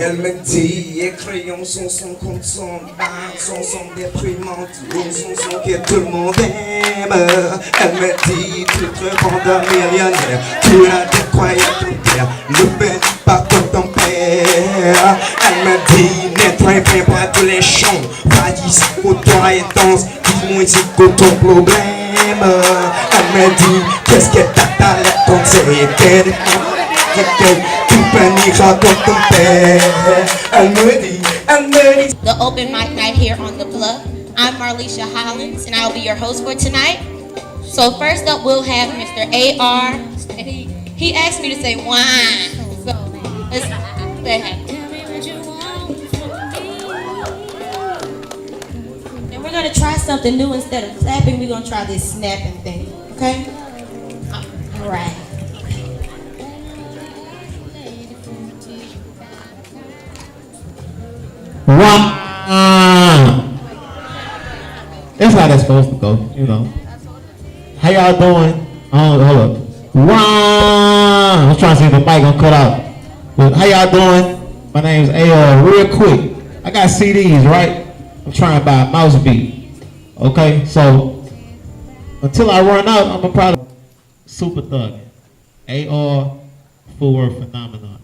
Elle me dit, les crayons sont son compte, son bar, son déprimant, son que tout le monde aime. Elle me dit, tu te vends d'un millionnaire, tu as des croyants ton père, le père par contre ton père. Elle me dit, nettoie bien pas tous les champs, va ici pour toi et danse, dis-moi ici que ton problème. Elle me dit, qu'est-ce que t'as ta lettre comme c'est the open mic night here on the Bluff. I'm Marlisha Hollins, and I'll be your host for tonight. So first up, we'll have Mr. A.R. He asked me to say wine. So let's let happen. And we're gonna try something new. Instead of clapping, we're gonna try this snapping thing. Okay? All right. Wow. That's how that's supposed to go, you know. How y'all doing? Hold up. Wow. I'm trying to see if the mic gonna cut out. But how y'all doing? My name's AR. Real quick, I got CDs, right? I'm trying to buy a mouse beat. Okay, so until I run out, I'm gonna probably super thug. AR, full word phenomenon.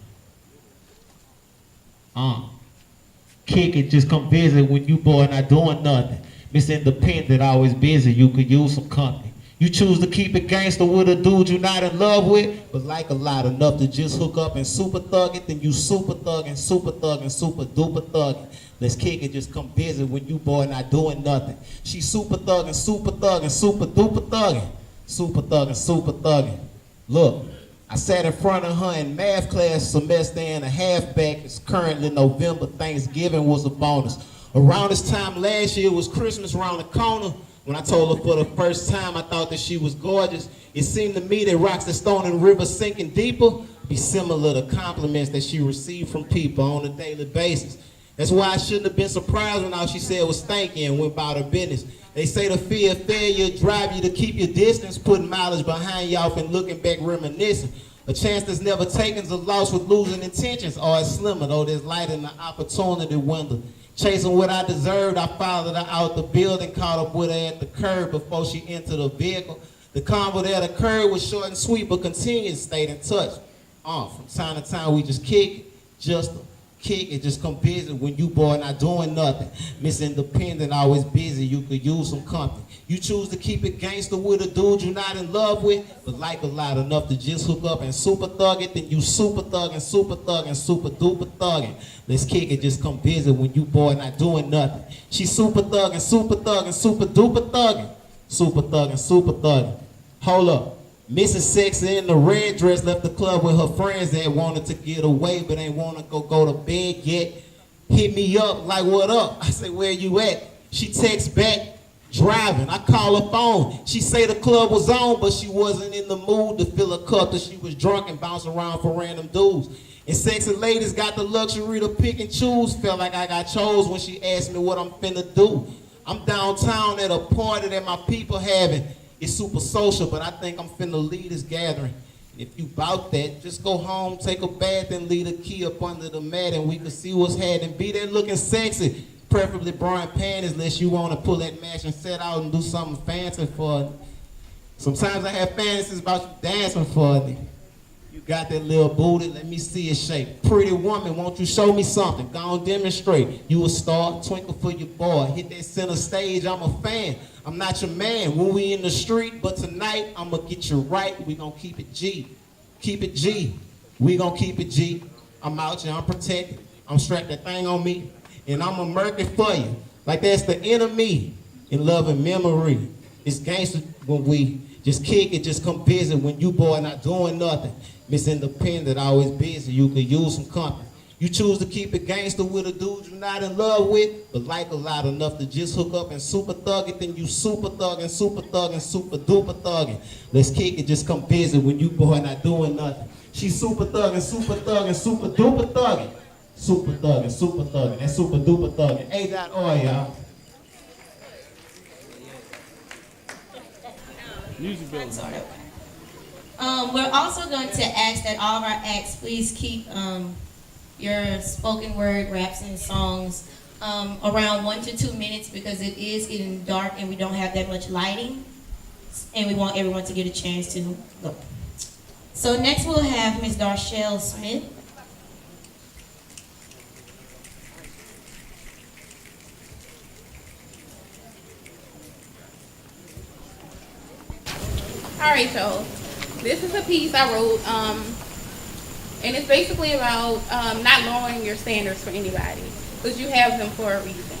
Kick it, just come visit when you boy not doing nothing. Miss Independent, always busy, you could use some company. You choose to keep it gangster with a dude you're not in love with, but like a lot enough to just hook up and super thug it, then you super thugging, super duper thugging. Let's kick it, just come visit when you boy not doing nothing. She super thugging, super duper thugging. Super thugging. Look. I sat in front of her in math class semester and a half back. It's currently November. Thanksgiving was a bonus. Around this time last year, it was Christmas around the corner. When I told her for the first time, I thought that she was gorgeous. It seemed to me that rocks that stone in the river sinking deeper be similar to compliments that she received from people on a daily basis. That's why I shouldn't have been surprised when all she said was thank you and went about her business. They say the fear of failure drive you to keep your distance, putting mileage behind you off and looking back reminiscing. A chance that's never taken is a loss with losing intentions. Or it's slimmer, though there's light in the opportunity window. Chasing what I deserved, I followed her out the building, caught up with her at the curb before she entered the vehicle. The convo that occurred was short and sweet, but continued, stayed in touch. From time to time, we just kick it, just come visit when you boy not doing nothing. Miss Independent, always busy, you could use some company. You choose to keep it gangster with a dude you're not in love with, but like a lot enough to just hook up and super thug it, then you super thugging, super duper thugging. Let's kick it, just come visit when you boy not doing nothing. She super thugging, super duper thugging. Super thugging. Hold up. Mrs. Sexy in the red dress left the club with her friends that wanted to get away but ain't want to go to bed yet. Hit me up like, what up? I say, where you at? She texts back, driving. I call her phone. She say the club was on, but she wasn't in the mood to fill a cup that she was drunk and bounce around for random dudes. And sexy ladies got the luxury to pick and choose. Felt like I got chose when she asked me what I'm finna do. I'm downtown at a party that my people having. It's super social, but I think I'm finna lead this gathering. If you bout that, just go home, take a bath, and leave the key up under the mat, and we can see what's happening. Be there looking sexy, preferably bra and panties, unless you want to pull that matching set out and do something fancy for it. Sometimes I have fantasies about you dancing for me. You got that little booty, let me see it shake. Pretty woman, won't you show me something? Go on, demonstrate. You a star, twinkle for your boy. Hit that center stage, I'm a fan. I'm not your man when we in the street, but tonight I'ma get you right. We gon' keep it G. Keep it G. We gon' keep it G. I'm out here, I'm protected. I'm strapped that thing on me, and I'ma murk it for you. Like that's the enemy in love and memory. It's gangster when we just kick it, just come visit when you boy not doing nothing. Miss Independent, always busy, you could use some company. You choose to keep it gangster with a dude you're not in love with, but like a lot enough to just hook up and super thug it, then you super thugging, super duper thugging. Let's kick it, just come visit when you boy not doing nothing. She's super thugging, super duper thugging. Super thugging, and super duper thugging. A.R, y'all. We're also going to ask that all of our acts please keep your spoken word raps and songs around 1 to 2 minutes because it is getting dark and we don't have that much lighting, and we want everyone to get a chance to go. So next we'll have Ms. Darshell Smith. All right, so this is a piece I wrote, and it's basically about not lowering your standards for anybody, because you have them for a reason.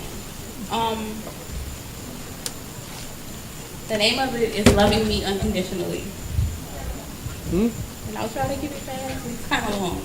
The name of it is Loving Me Unconditionally. And I'll try to keep it fast, it's kind of long.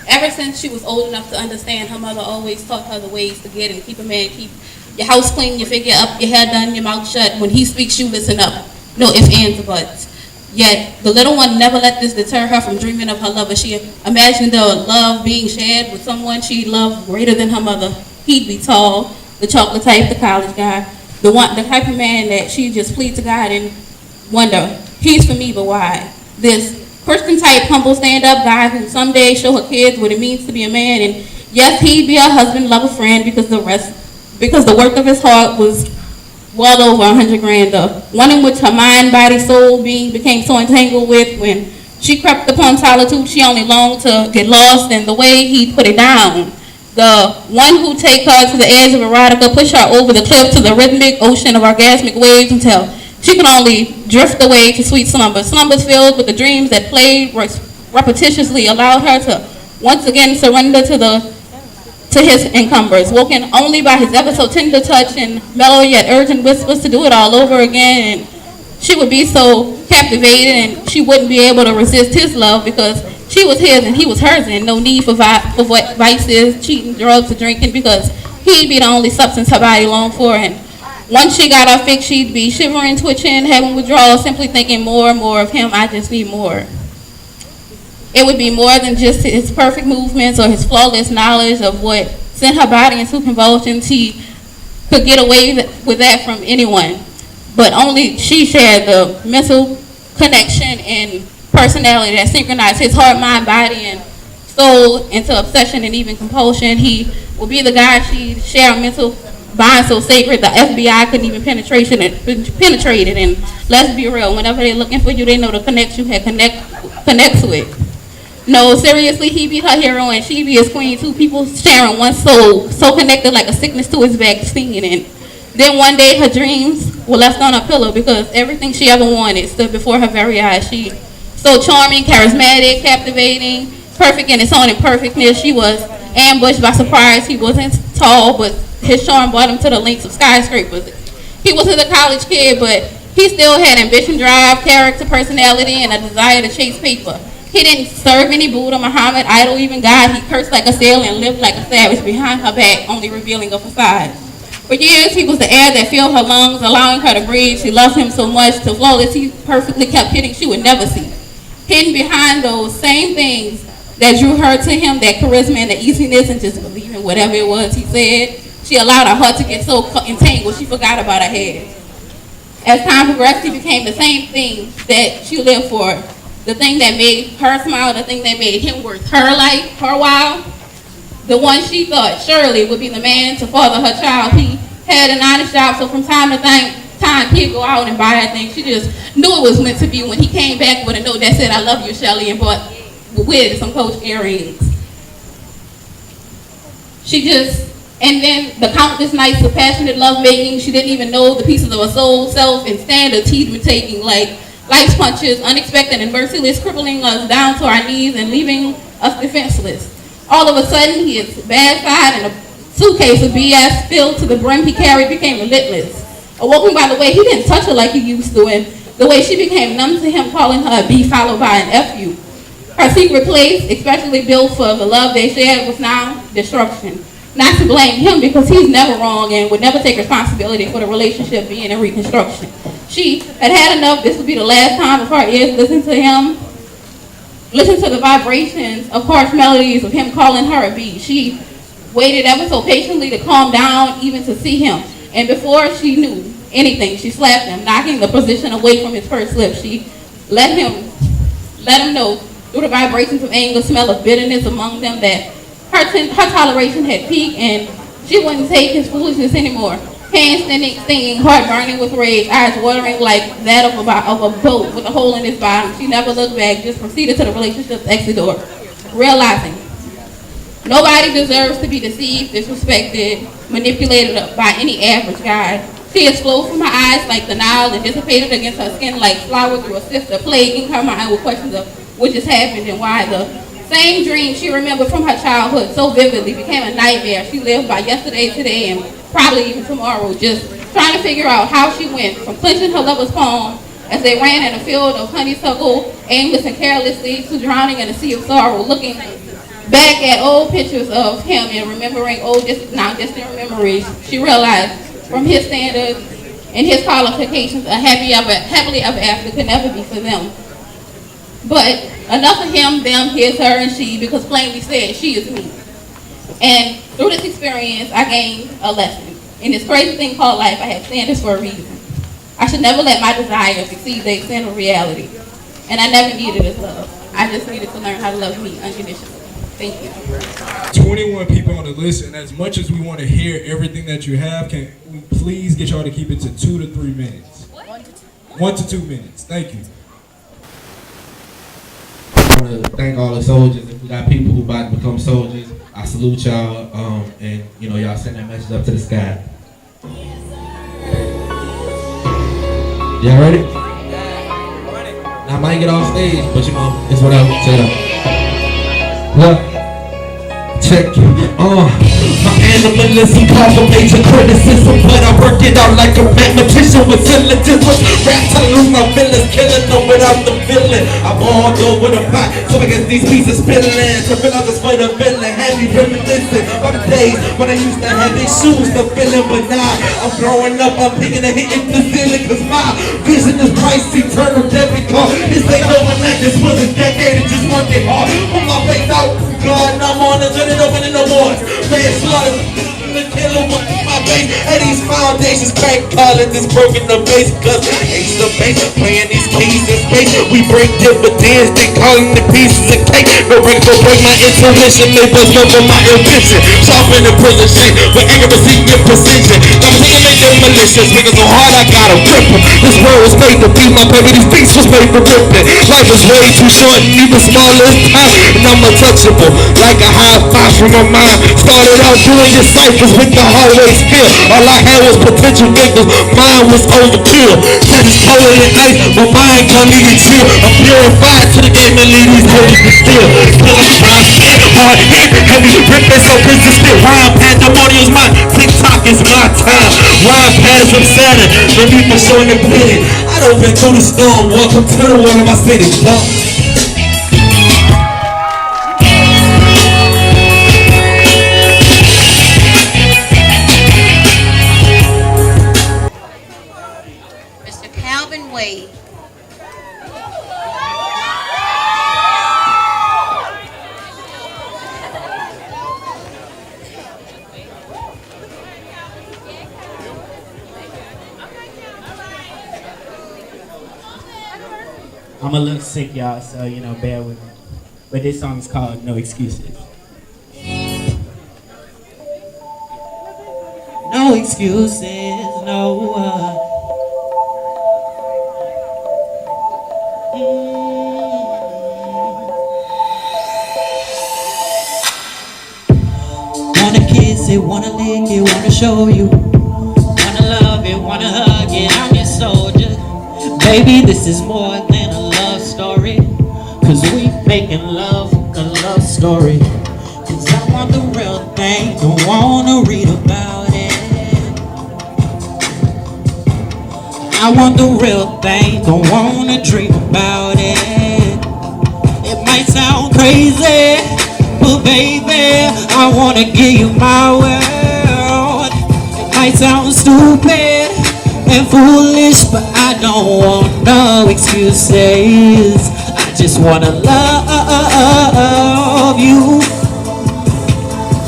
Ever since she was old enough to understand, her mother always taught her the ways to get and keep a man, keep your house clean, your figure up, your hair done, your mouth shut. When he speaks, you listen up. No ifs, ands, or buts. Yet, the little one never let this deter her from dreaming of her lover. She imagined the love being shared with someone she loved greater than her mother. He'd be tall, the chocolate type, the college guy, the type of man that she just plead to God and wonder, he's for me, but why? This Christian type, humble, stand-up guy who someday show her kids what it means to be a man, and yes, he'd be a husband, lover, friend, because the work of his heart was well over 100 grand. The one in which her mind, body, soul, being became so entangled with, when she crept upon solitude, she only longed to get lost in the way he put it down. The one who take her to the edge of erotica, push her over the cliff to the rhythmic ocean of orgasmic waves until she could only drift away to sweet slumber. Slumbers filled with the dreams that played repetitiously allowed her to once again surrender to his encumbers, woken only by his ever so tender touch and mellow yet urgent whispers to do it all over again. And she would be so captivated and she wouldn't be able to resist his love because she was his and he was hers, and no need for what vices, cheating, drugs, or drinking, because he'd be the only substance her body longed for. And once she got her fix, she'd be shivering, twitching, having withdrawals, simply thinking more and more of him. I just need more. It would be more than just his perfect movements or his flawless knowledge of what sent her body into convulsions. He could get away with that from anyone, but only she shared the mental connection and personality that synchronized his heart, mind, body, and soul into obsession and even compulsion. He would be the guy she'd share a mental bond so sacred the FBI couldn't even penetrate it. And let's be real, whenever they're looking for you, they know the connect you had connects with. No, seriously, he be her hero and she be his queen. Two people sharing one soul, so connected like a sickness to his vaccine. And then one day her dreams were left on her pillow because everything she ever wanted stood before her very eyes. She so charming, charismatic, captivating, perfect in its own imperfectness. She was ambushed by surprise. He wasn't tall, but his charm brought him to the links of skyscrapers. He wasn't a college kid, but he still had ambition, drive, character, personality, and a desire to chase paper. He didn't serve any Buddha, Muhammad, idol, even God. He cursed like a sailor and lived like a savage behind her back, only revealing a facade. For years, he was the air that filled her lungs, allowing her to breathe. She loved him so much, to flawless he perfectly kept hitting she would never see. Hidden behind those same things that drew her to him, that charisma and the easiness and just believing whatever it was he said, she allowed her heart to get so entangled she forgot about her head. As time progressed, he became the same thing that she lived for. The thing that made her smile, the thing that made him worth her life, her while. The one she thought surely would be the man to father her child. He had an honest job, so from time to time, he'd go out and buy her things. She just knew it was meant to be when he came back with a note that said, I love you, Shelly, and bought with some Coach earrings. And then the countless nights of passionate lovemaking, she didn't even know the pieces of her soul, self, and standards he'd been taking, like life's punches, unexpected and merciless, crippling us down to our knees and leaving us defenseless. All of a sudden, his bad side and a suitcase of BS filled to the brim he carried became relentless. Awoken by the way he didn't touch her like he used to, and the way she became numb to him, calling her a B followed by an FU. Her secret place, especially built for the love they shared, was now destruction. Not to blame him because he's never wrong and would never take responsibility for the relationship being in reconstruction. She had had enough. This would be the last time of her ears listen to him, listen to the vibrations of harsh melodies of him calling her a B. She waited ever so patiently to calm down, even to see him. And before she knew anything, she slapped him, knocking the position away from his first lip. She let him know through the vibrations of anger, smell of bitterness among them, that her toleration had peaked and she wouldn't take his foolishness anymore. Hands stinging, heart burning with rage, eyes watering like that of a boat with a hole in its bottom. She never looked back, just proceeded to the relationship's exit door, realizing nobody deserves to be deceived, disrespected, manipulated by any average guy. Tears flowed from her eyes like the Nile and dissipated against her skin like flowers through a sister, plaguing her mind with questions of what just happened and why. The same dream she remembered from her childhood so vividly became a nightmare. She lived by yesterday, today, and probably even tomorrow, just trying to figure out how she went from clenching her lover's palm as they ran in a field of honeysuckle, aimless and carelessly, to drowning in a sea of sorrow, looking back at old pictures of him and remembering now distant memories. She realized from his standards and his qualifications, a happily ever after could never be for them. But enough of him, them, his, her, and she, because plainly said, she is me. And through this experience, I gained a lesson. In this crazy thing called life, I had standards for a reason. I should never let my desires exceed the extent of reality. And I never needed his love. I just needed to learn how to love me unconditionally. Thank you. 21 people on the list, and as much as we want to hear everything that you have, can we please get y'all to keep it to 2 to 3 minutes? 1 to 2 minutes. Thank you. I want to thank all the soldiers. If we got people who about to become soldiers, I salute y'all, and y'all send that message up to the sky. Y'all ready? Now I might get off stage, but it's whatever. Set up. Look, check it. My animalism cause for major criticism, but I work it out like a mathematician with syllogisms. Rap till I lose my feelings, killing them without the feeling. I'm all over the pot, so I guess these pieces spilling. To fill out this for the villain, heavy reminiscent of the days when I used to have these shoes, the feeling. But now I'm growing up, I'm picking and hitting the ceiling, cause my vision is Christ, eternal debit card. This ain't overnight, this was a decade of just working hard. Put my face out, God, and I'm on the journey, opening the awards. Man, slaughter, the killer with my face. And these foundations crack, calling this broken the base. Cause ace of base, playing these keys in space. We break dividends, they calling the pieces of cake. No break, go break my intuition, they bust over my ambition. Sharpen the prison shape, with accuracy and precision. I'm thinking they get malicious, niggas so hard I gotta rip them. This world was made to be my baby, these beats was made for ripping. Life is way too short and even smaller is time. And I'm untouchable, like a high five from my mind. Started out doing your ciphers with the hallway skill. All I had was potential niggas, mine was overkill. Said it's colder than ice, but mine can't even chill. I'm purified to the game and leave these hoes to steal. Still I'm trying to get hard hit, heavy ripping so consistent. Rhyme pandemonium's mine, TikTok is my time. Rhyme pads from Saturn, the people showing the pity. I done been through the storm, welcome to the world of my city. I'm a little sick, y'all, so, bear with me. But this song is called No Excuses. No excuses, no. Wanna kiss it, wanna lick it, wanna show you. Wanna love it, wanna hug it, I'm your soldier. Baby, this is more than a love story. Cause we making love a love story. Cause I want the real thing, don't wanna read about it. I want the real thing, don't wanna dream about it. It might sound crazy, but baby, I wanna give you my world. It might sound stupid and foolish, but I don't want no excuses. I just wanna love you.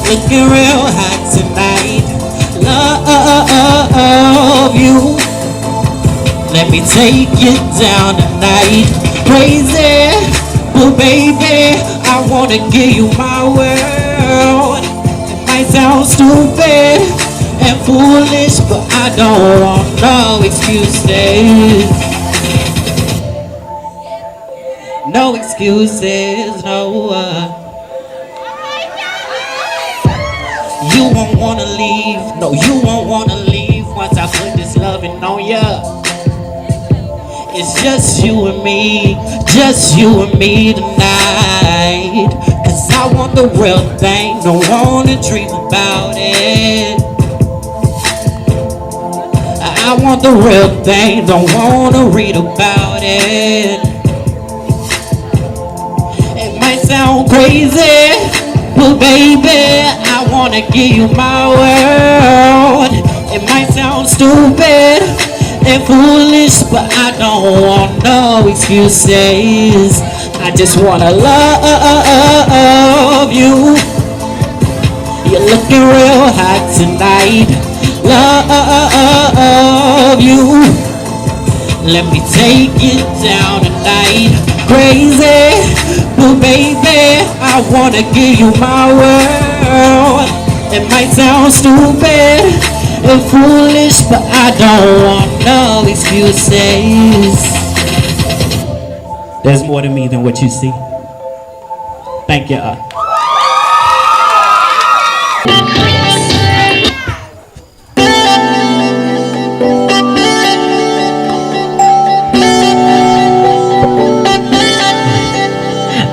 Looking real hot tonight, love you. Let me take you down tonight. Crazy, but baby, I wanna give you my world. It might sound stupid and foolish, but I don't want no excuses. No excuses, no. You won't wanna leave, no, you won't wanna leave once I put this loving on ya. It's just you and me tonight. Cause I want the real thing, don't wanna dream about it. I want the real thing, don't wanna read about it. It might sound crazy, but baby, I wanna give you my world. It might sound stupid and foolish, but I don't want no excuses. I just wanna love you. You're looking real hot tonight. Love you. Let me take you down tonight. Crazy, but baby, I wanna give you my world. It might sound stupid and foolish, but I don't want no excuses. There's more to me than what you see. Thank you.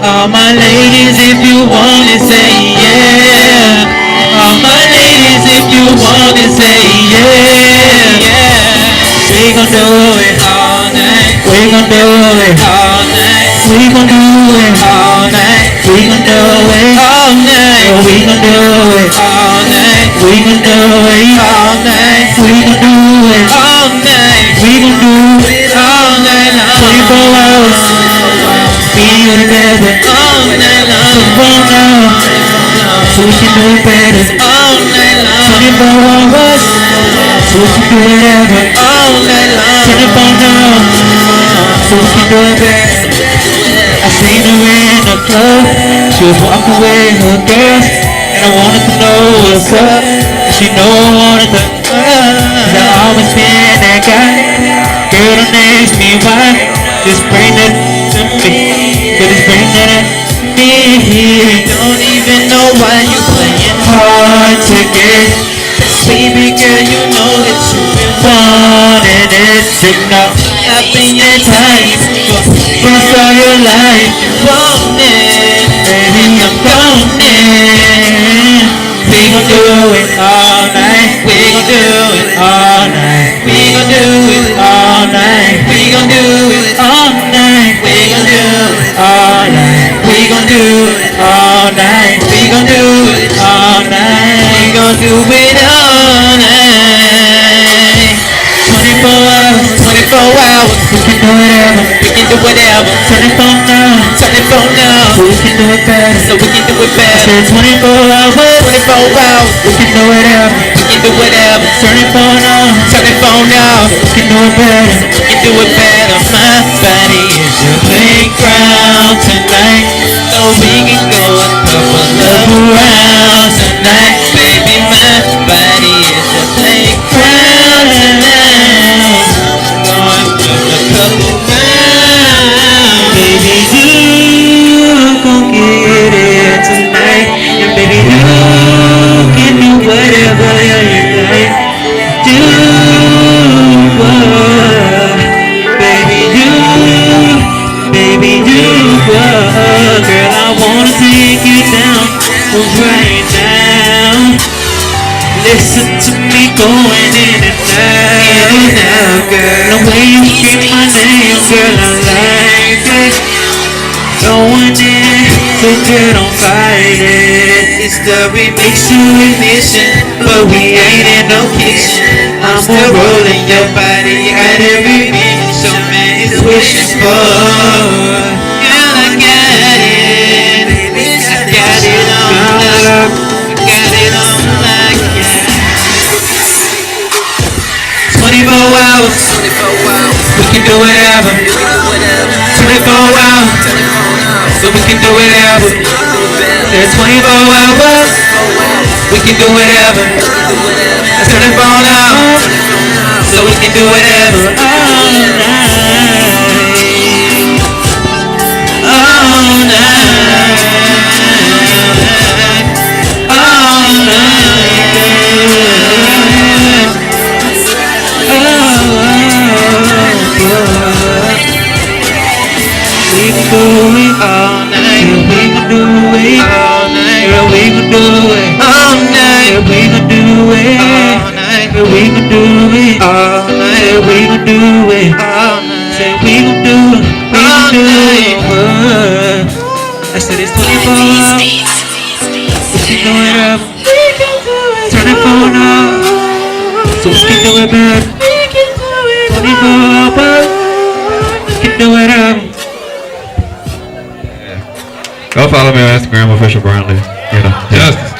All my ladies, if you want it, say yeah. All my ladies, if you want it, say yeah. We gon' do it all night. We gon' do it all night. We gon' do it all night. We gon' do it all night. We gon' do it all night. We gon' do it all night. We gon' do it all night. We gon' do it all night long. 24 hours. Me and you together all night long. So we can do it better all night long. 24 hours. So we can do whatever all night long. 24 now. So we can do it better. I seen her in the club. She was walking with her girls, and I wanted to know what's up. She know I wanted to. Cause I always been that guy. Girl, don't ask me why. Just bring that to me. Just bring that to me. Don't even know why you playing hard to get. Baby girl, you know that you've been wanting it to know. I've been your type for all your life. You want it, baby, I'm going in. We gon' do it all night. We gon' do it all night. We gon' do it all night. We gon' do it all night. We gon' do it all night. We gon' do it all night. We gon' do it all night. We gon' do it all night. 24 hours, 24 hours. We can do whatever. We can do whatever. Turn it phone now. Turn it phone now. So we can do it better. So we can do it better. I said 24 hours. 24 hours. We can do whatever. We can do whatever. Turn it phone now. Turn it phone now. So we can do it better. So we can do it better. My body is your playground tonight. So we can go a couple of rounds tonight. Baby, my body is your playground tonight. Going a couple rounds. Baby, you gon' get it tonight. And baby, you can do whatever you like. Do what? Baby, do what? Girl, I wanna take you down right now. Listen to me going in and out, girl. The way you scream my name, girl, I like it. Going in, so girl, don't fight it. It's the remix to ignition, but we ain't in no kitchen. I'm still rolling your body, you got everything so man is wishing for. Girl, I got it, baby, I got it on lock. I got it on lock, yeah. hours. We can do whatever. 24 hours. So we can do whatever. There's 24 hours. We can do whatever. There's 24 hours. So we can do whatever. All night. All night. We can do it all night. We can do it all night. Girl, we can do it all night. We can do it all night. Girl, we can do it all night. We can do it all night. Say we can do it all night. I said it's 24 hours. We can do it up. Turn the phone off. So we can do it better. 24 hours. We can do it up. Go follow me on Instagram, official Brownlee. You know, justice.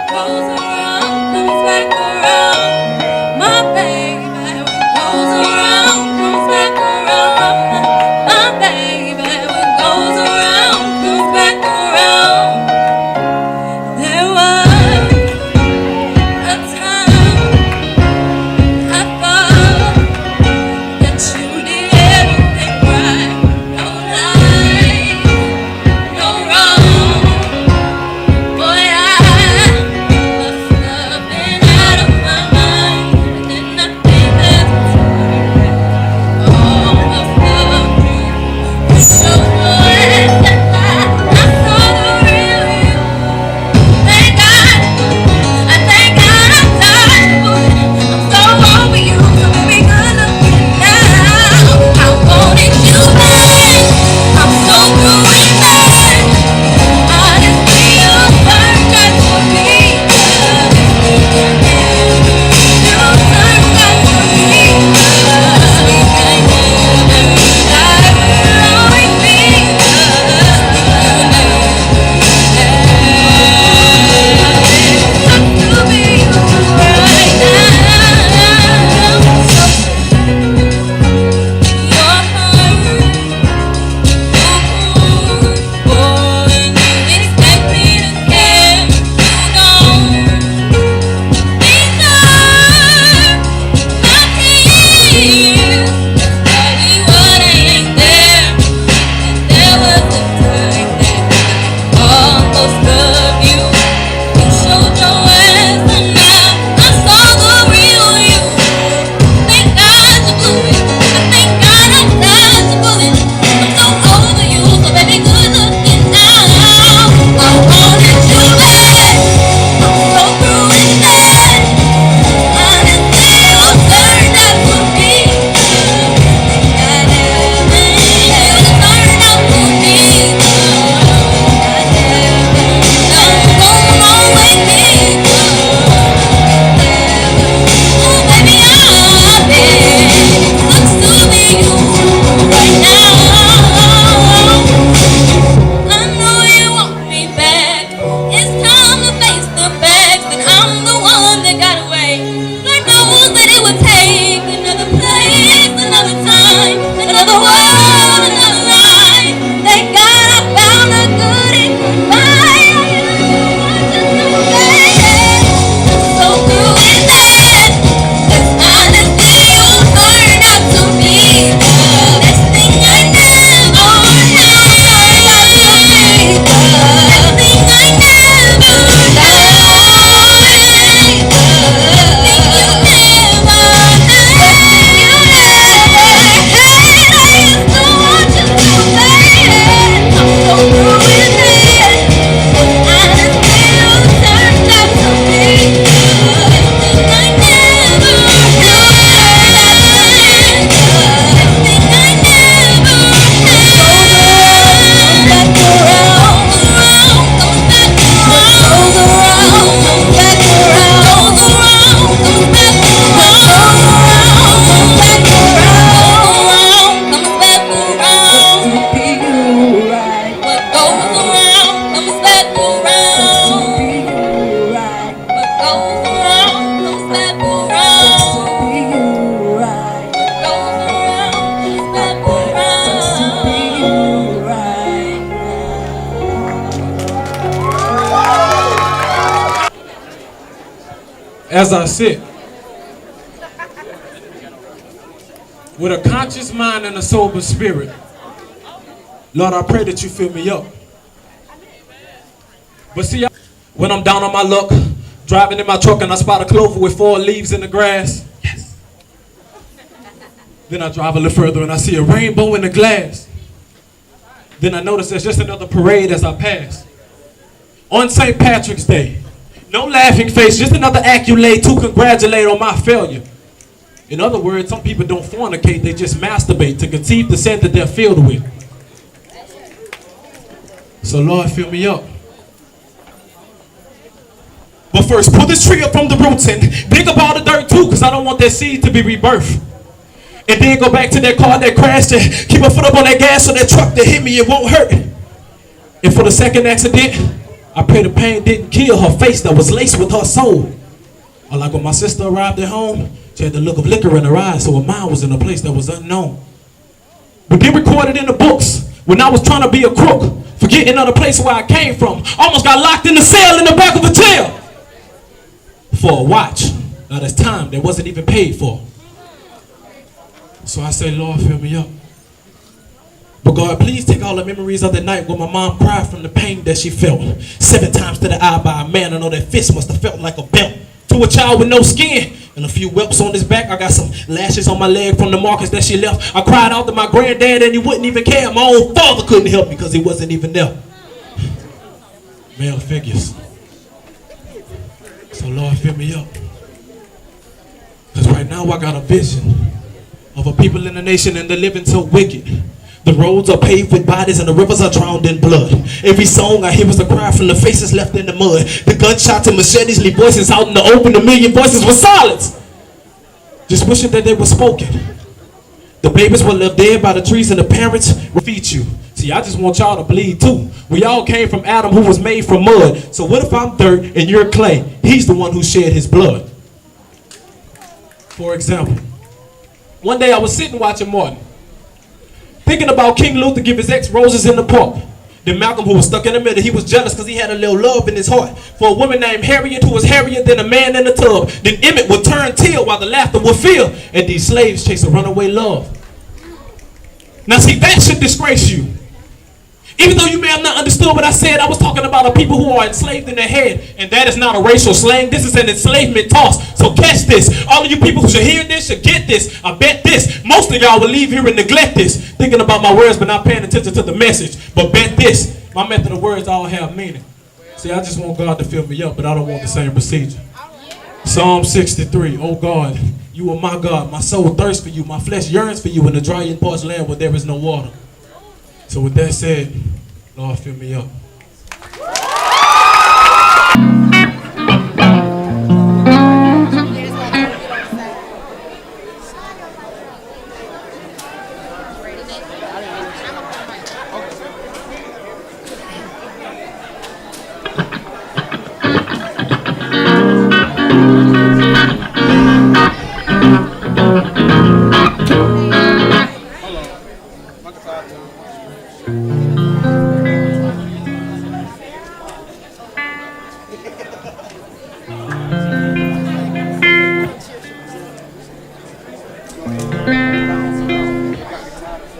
Goes around, comes back around. As I sit with a conscious mind and a sober spirit, Lord, I pray that you fill me up. But see, when I'm down on my luck, driving in my truck and I spot a clover with 4 leaves in the grass, yes. Then I drive a little further and I see a rainbow in the glass. Then I notice there's just another parade as I pass. On St. Patrick's Day, no laughing face, just another accolade to congratulate on my failure. In other words, some people don't fornicate, they just masturbate to conceive the sin that they're filled with. So Lord, fill me up. But first, pull this tree up from the roots and dig up all the dirt too, because I don't want that seed to be rebirthed. And then go back to that car that crashed and keep my foot up on that gas so that truck that hit me, it won't hurt. And for the second accident, I pray the pain didn't kill her face that was laced with her soul. Or like when my sister arrived at home, she had the look of liquor in her eyes, so her mind was in a place that was unknown. But then recorded in the books, when I was trying to be a crook, forgetting of the place where I came from, almost got locked in the cell in the back of a jail. For a watch. Now that's time that wasn't even paid for. So I say, Lord, fill me up. But God, please take all the memories of the night when my mom cried from the pain that she felt. 7 times to the eye by a man. I know that fist must have felt like a belt. To a child with no skin and a few whelps on his back. I got some lashes on my leg from the markers that she left. I cried out to my granddad and he wouldn't even care. My own father couldn't help me because he wasn't even there. Male figures. So Lord, fill me up. Because right now I got a vision of a people in the nation and they're living so wicked. The roads are paved with bodies and the rivers are drowned in blood. Every song I hear was a cry from the faces left in the mud. The gunshots and machetes leave voices out in the open. A million voices were silence. Just wishing that they were spoken. The babies were left dead by the trees and the parents will feed you. See, I just want y'all to bleed too. We all came from Adam who was made from mud. So what if I'm dirt and you're clay? He's the one who shed his blood. For example, one day I was sitting watching Martin, thinking about King Luther give his ex roses in the park. Then Malcolm, who was stuck in the middle, he was jealous because he had a little love in his heart for a woman named Harriet who was hairier than a man in the tub. Then Emmett would turn teal while the laughter would fill, and these slaves chase a runaway love. Now see, that should disgrace you. Even though you may have not understood what I said, I was talking about a people who are enslaved in their head. And that is not a racial slang. This is an enslavement toss. So catch this. All of you people who should hear this should get this. I bet this. Most of y'all will leave here and neglect this. Thinking about my words but not paying attention to the message. But bet this. My method of words all have meaning. See, I just want God to fill me up, but I don't want the same procedure. Psalm 63. Oh God, you are my God. My soul thirsts for you. My flesh yearns for you in the dry and parched land where there is no water. So with that said, Lord, fill me up.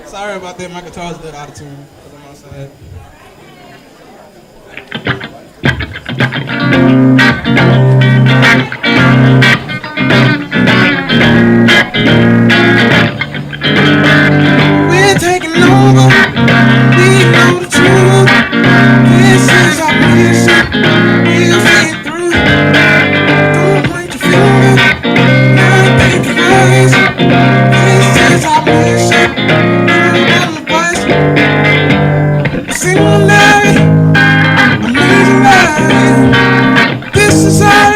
Sorry about that, my guitar's a little out of tune because I'm outside. We're taking over, we know the truth. This is our mission, we'll see it through. Don't point your finger, now think your eyes. This is our mission. Singularity, amazing life. This is our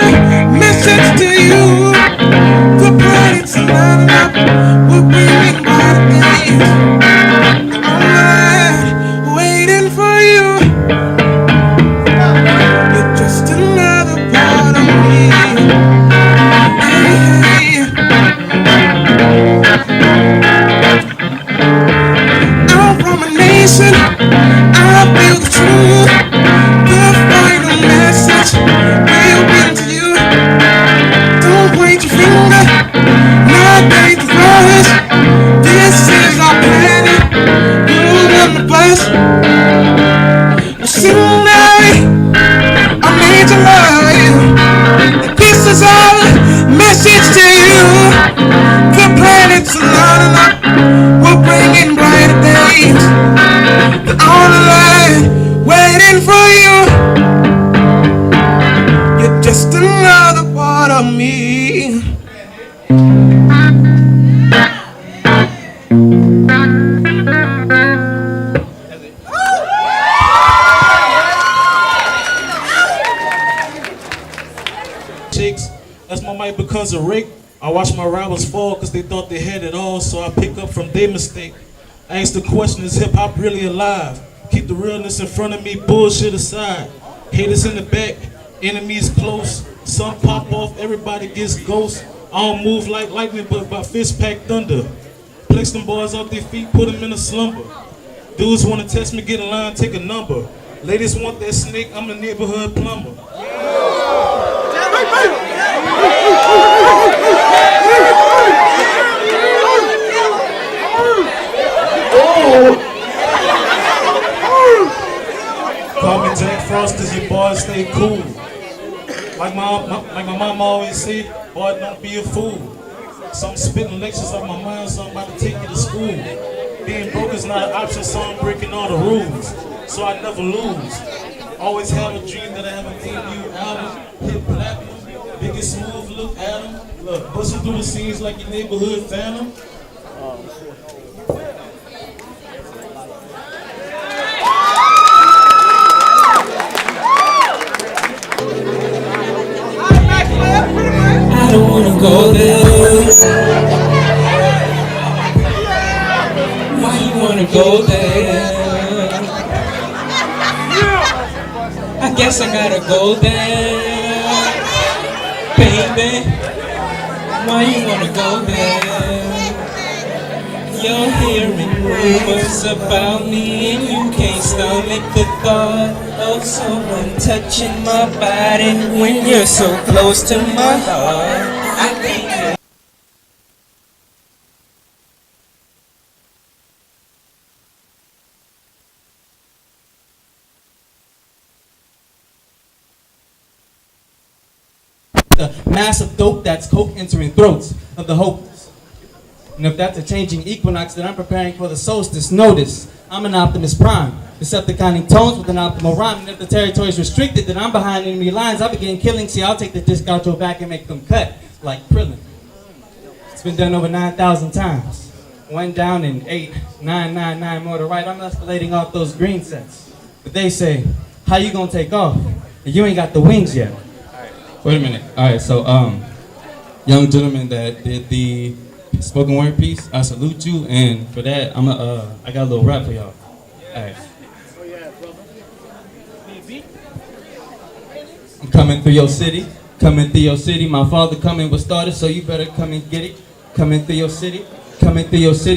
message to you. The planets are lining up. We're bringing bright days. Online, waiting for you. You're just another part of me. Hey, I'm from a nation. I feel the truth, the final message will bring to you. promise. Tonight, I'm made to love you. This is our message to you. The planets are lining up. We're bringing brighter days. They're on the line, waiting for you. You're just another part of me. Chicks, that's my mic because of Rick. I watch my rivals fall because they thought they had it all, so I pick up from their mistake. I ask the question, is hip hop really alive? Keep the realness in front of me, bullshit aside. Haters in the back, enemies close. Some pop off, everybody gets ghost. I don't move like lightning, but my fist pack thunder. Place them boys off their feet, put them in a slumber. Dudes wanna test me, get in line, take a number. Ladies want that snake, I'm the neighborhood plumber. Call me Jack Frost cause your boys stay cool. Like my mom always say, boy, don't be a fool. So I'm spitting lectures off my mind, so I'm about to take you to school. Being broke is not an option, so I'm breaking all the rules. So I never lose. Always have a dream that I have a debut album. Hit platinum, biggest smooth, look at him. Look, busting through the scenes like your neighborhood phantom. I don't wanna go there. Why you wanna go there? I guess I gotta go there, baby. Why you wanna go there? You're hearing rumors about me and you can't stomach the thought of someone touching my body when you're so close to my heart. I think the massive dope that's coke entering throats of the hopeless. And if that's a changing equinox, then I'm preparing for the solstice. Notice, I'm an Optimus Prime. Decepticoning tones with an optimal rhyme. And if the territory is restricted, then I'm behind enemy lines. I begin killing. See, I'll take the disc outro back and make them cut like Krillin. It's been done over 9,000 times. One down and 8, 999 more to right. I'm escalating off those green sets. But they say, how you gonna take off? And you ain't got the wings yet. Wait a minute. All right, so young gentleman that did the spoken word piece, I salute you, and for that, I got a little rap for y'all. All right. I'm coming through your city, my father coming was started, so you better come and get it. Coming through your city,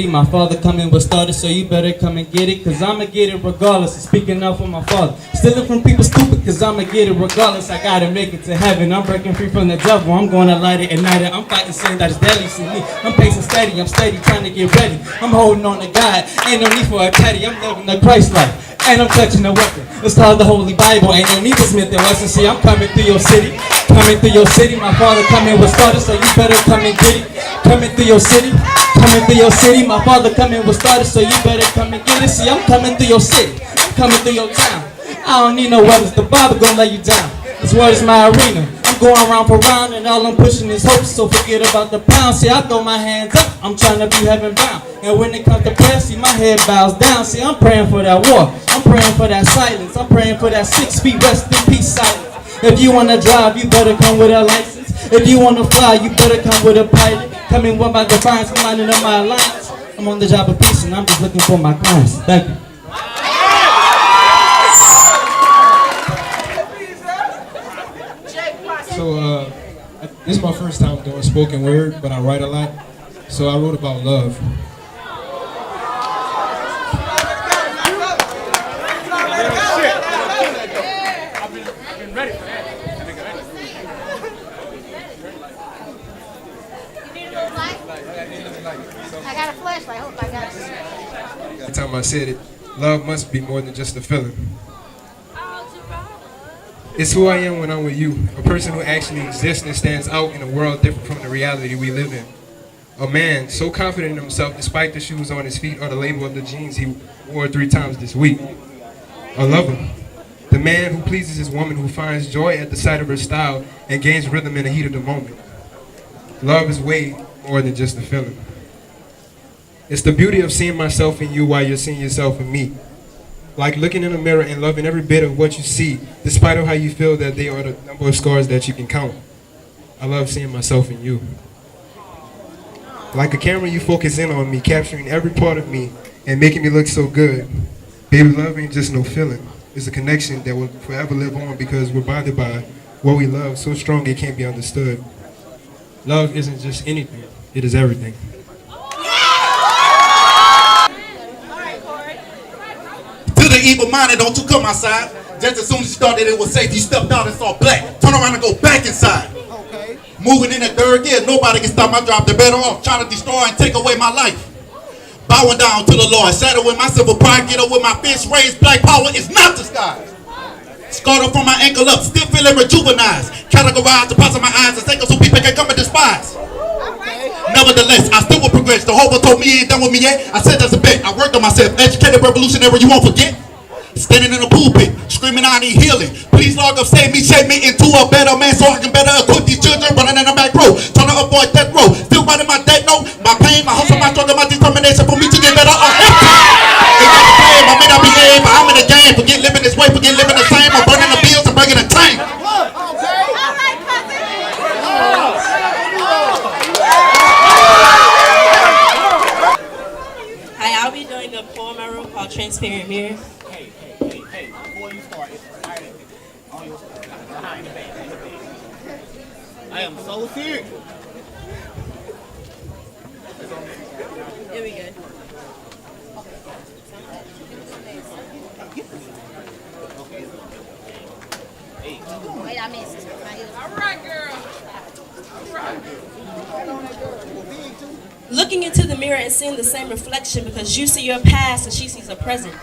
my father coming was started, so you better come and get it, cause I'ma get it regardless. Speaking up for my father, stealing from people stupid, cause I'ma get it regardless. I gotta make it to heaven, I'm breaking free from the devil, I'm gonna light it at night. I'm fighting sin that is deadly, see me, I'm pacing steady, I'm steady trying to get ready. I'm holding on to God, ain't no need for a teddy, I'm living the Christ life. And I'm touching the weapon. It's called the Holy Bible. Ain't no need for Smith and Wesson. See, I'm coming through your city. Coming through your city. My father coming was started, so you better come and get it. Coming through your city. Coming through your city. My father coming was started, so you better come and get it. See, I'm coming through your city. I'm coming through your town. I don't need no weapons. The Bible gonna lay you down. This word is my arena. I'm going round for round, and all I'm pushing is hope. So forget about the pound. See, I throw my hands up. I'm trying to be heaven bound. And when it comes to prayer, see, my head bows down. See, I'm praying for that war. I'm praying for that silence. I'm praying for that 6 feet rest in peace silence. If you wanna drive, you better come with a license. If you wanna fly, you better come with a pilot. Coming one by defiance, I'm lining up my alliance. I'm on the job of peace, and I'm just looking for my clients. Thank you. So, this is my first time doing spoken word, but I write a lot. So I wrote about love. I got a flashlight. I hope I got it. Every time I said it, Love must be more than just a feeling. It's who I am when I'm with you, a person who actually exists and stands out in a world different from the reality we live in. A man so confident in himself despite the shoes on his feet or the label of the jeans he wore 3 times this week. A lover. The man who pleases his woman, who finds joy at the sight of her style and gains rhythm in the heat of the moment. Love is way more than just a feeling. It's the beauty of seeing myself in you while you're seeing yourself in me. Like looking in the mirror and loving every bit of what you see, despite of how you feel that they are the number of scars that you can count. I love seeing myself in you. Like a camera, you focus in on me, capturing every part of me and making me look so good. Baby, love ain't just no feeling. It's a connection that will forever live on because we're bonded by what we love so strong it can't be understood. Love isn't just anything, it is everything. To the evil-minded, don't you come outside. Just as soon as you thought that it was safe, you stepped out and saw black. Turn around and go back inside. Okay. Moving in that third gear, nobody can stop my drop. They're better off trying to destroy and take away my life. Bowing down to the Lord, saddle with my civil pride, get up with my fist raised. Black power is not disguised. Scarred up from my ankle up, still feeling rejuvenized. Categorized the parts of my eyes and so people can come and despise. Nevertheless, I still will progress. The Jehovah told me he ain't done with me yet. I said that's a bet. I worked on myself. Educated revolutionary, you won't forget. Standing in the pulpit, screaming I need healing. Please, Lord, God, save me, shape me into a better man so I can better equip these children running in the back row. Trying to avoid death row. Still writing my death note. My pain, my hustle, my struggle, my determination for me to get better are empty. Ain't got a plan, I may not be A, but I'm in the game. Forget living this way, forget living the same. I'm burning the bills and bringing the tank. Hi, I'll be doing a poem I wrote called Transparent Mirror. Hey, before you start, it's on your behind the back. I am so serious. Here we go. Wait, I missed. All right, girl. Looking into the mirror and seeing the same reflection because you see your past and she sees her present.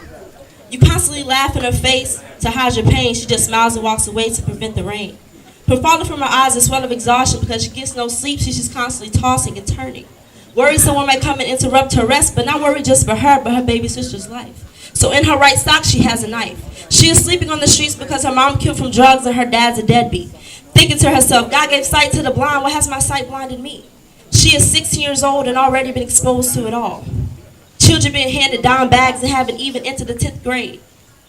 You constantly laugh in her face to hide your pain. She just smiles and walks away to prevent the rain. From falling from her eyes, a swell of exhaustion because she gets no sleep. She's constantly tossing and turning. Worried someone might come and interrupt her rest, but not worried just for her, but her baby sister's life. So in her right sock, she has a knife. She is sleeping on the streets because her mom killed from drugs and her dad's a deadbeat. Thinking to herself, God gave sight to the blind, what has my sight blinded me? She is 16 years old and already been exposed to it all. Children being handed down bags and haven't even entered the 10th grade.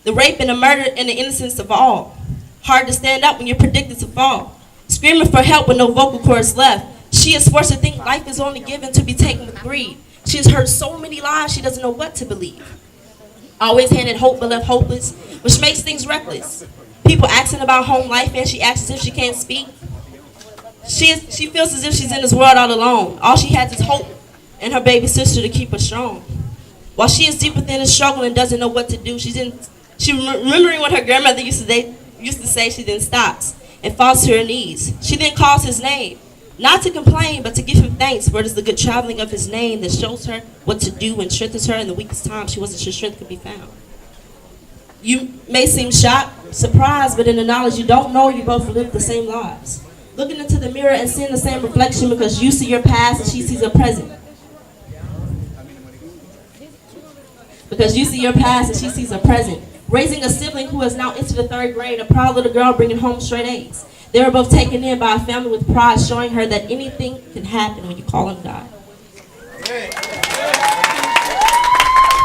The rape and the murder and the innocence of all. Hard to stand up when you're predicted to fall. Screaming for help with no vocal cords left. She is forced to think life is only given to be taken with greed. She has heard so many lies she doesn't know what to believe. Always handed hope but left hopeless, which makes things reckless. People asking about home life and she acts as if she can't speak. She feels as if she's in this world all alone. All she has is hope and her baby sister to keep her strong. While she is deep within the struggle and doesn't know what to do, she's remembering what her grandmother used to say. She then stops and falls to her knees. She then calls his name, not to complain, but to give him thanks for it is the good traveling of his name that shows her what to do and strengthens her in the weakest time she wasn't sure strength could be found. You may seem shocked, surprised, but in the knowledge you don't know, you both live the same lives. Looking into the mirror and seeing the same reflection because you see your past and she sees her present. Because you see your past and she sees her present. Raising a sibling who has now entered the 3rd grade, a proud little girl bringing home straight A's. They were both taken in by a family with pride, showing her that anything can happen when you call on God.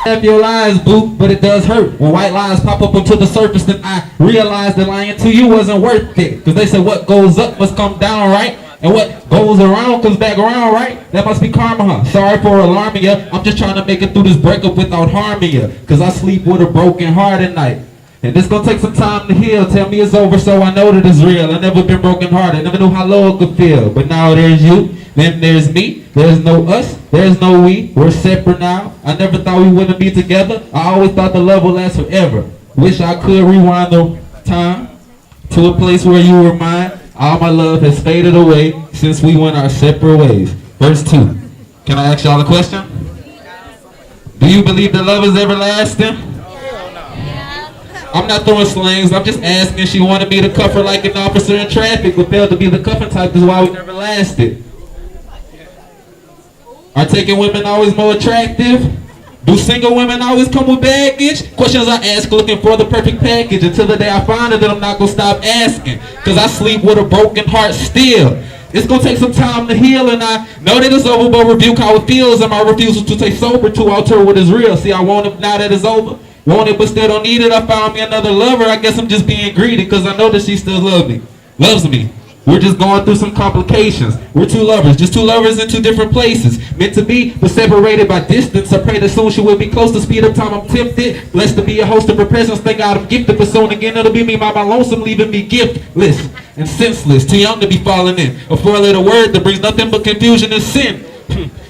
Have your lies, boo, but it does hurt. When white lies pop up onto the surface, then I realized that lying to you wasn't worth it. Cause they said what goes up must come down, right? And what goes around comes back around, right? That must be karma, huh? Sorry for alarming ya. I'm just trying to make it through this breakup without harming ya. Cause I sleep with a broken heart at night. And it's gonna take some time to heal. Tell me it's over so I know that it's real. I never been broken hearted. Never knew how low it could feel. But now there's you. Then there's me. There's no us. There's no we. We're separate now. I never thought we wouldn't be together. I always thought the love would last forever. Wish I could rewind the time to a place where you were mine. All my love has faded away since we went our separate ways. Verse 2. Can I ask y'all a question? Do you believe that love is everlasting? I'm not throwing slings, I'm just asking. She wanted me to cuff her like an officer in traffic, but failed to be the cuffing type, is why we never lasted. Are taking women always more attractive? Do single women always come with baggage? Questions I ask looking for the perfect package, until the day I find it that I'm not gonna stop asking. Cause I sleep with a broken heart still. It's gonna take some time to heal, and I know that it's over, but rebuke how it feels, and my refusal to take sober to alter what is real. See, I want it now that it's over. Want it but still don't need it. I found me another lover. I guess I'm just being greedy, cause I know that she still loves me. We're just going through some complications. We're two lovers, just two lovers in two different places. Meant to be, but separated by distance. I pray that soon she will be close to speed up time. I'm tempted. Blessed to be a host of her presence. Thank God I'm gifted, but soon again it'll be me by my lonesome, leaving me giftless and senseless. Too young to be falling in. A four-letter word that brings nothing but confusion and sin.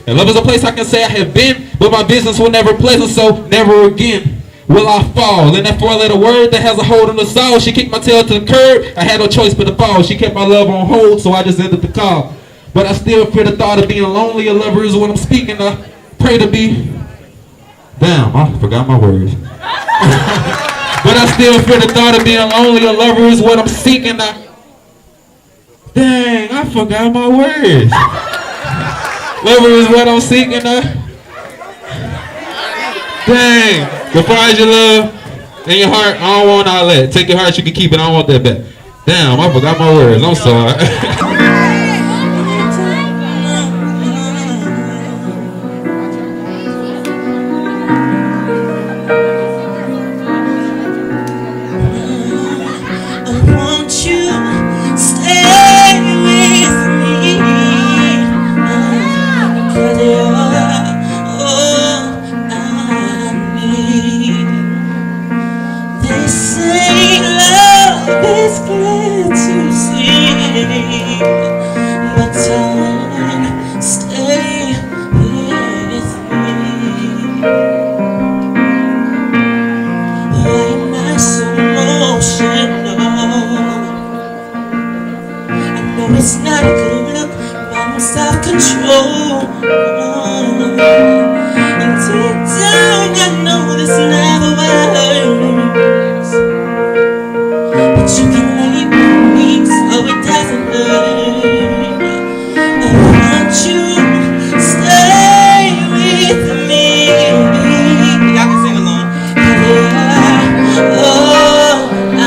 And love is a place I can say I have been, but my business will never pleasant, so never again will I fall. In that four-letter word that has a hold on the soul, she kicked my tail to the curb. I had no choice but to fall. She kept my love on hold, so I just ended the call. But I still fear the thought of being lonely. A lover is what I'm speaking. I pray to be. Damn, I forgot my words. But I still fear the thought of being lonely. A lover is what I'm seeking. Dang, I forgot my words. Lover is what I'm seeking. Dang. Define your love and your heart. I don't want all that. Take your heart, you can keep it. I don't want that back. Damn, I forgot my words. I'm sorry. It's not a good look, but I'm self-control. And deep down I know this never works, but you can leave me so it doesn't hurt. I want you to stay with me. Y'all can sing along. Oh, I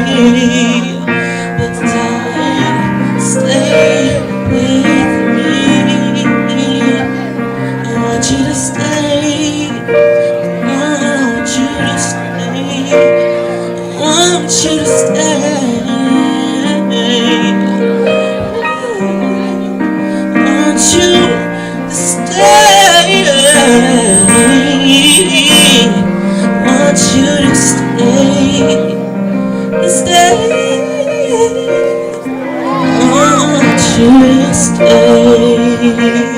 need. But darling, stay with me. I want you to stay. I want you to stay. I want you to stay. I want you to stay. I want you to stay. Stay. I want you to stay.